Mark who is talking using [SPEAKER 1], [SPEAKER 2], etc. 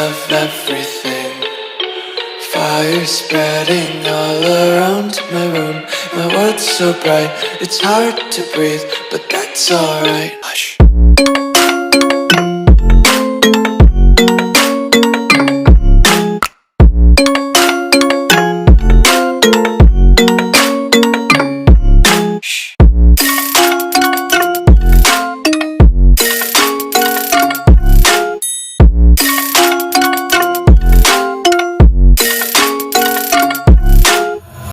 [SPEAKER 1] of everything. Fire spreading all around my room. My world's so bright, it's hard to breathe, but that's alright. Hush.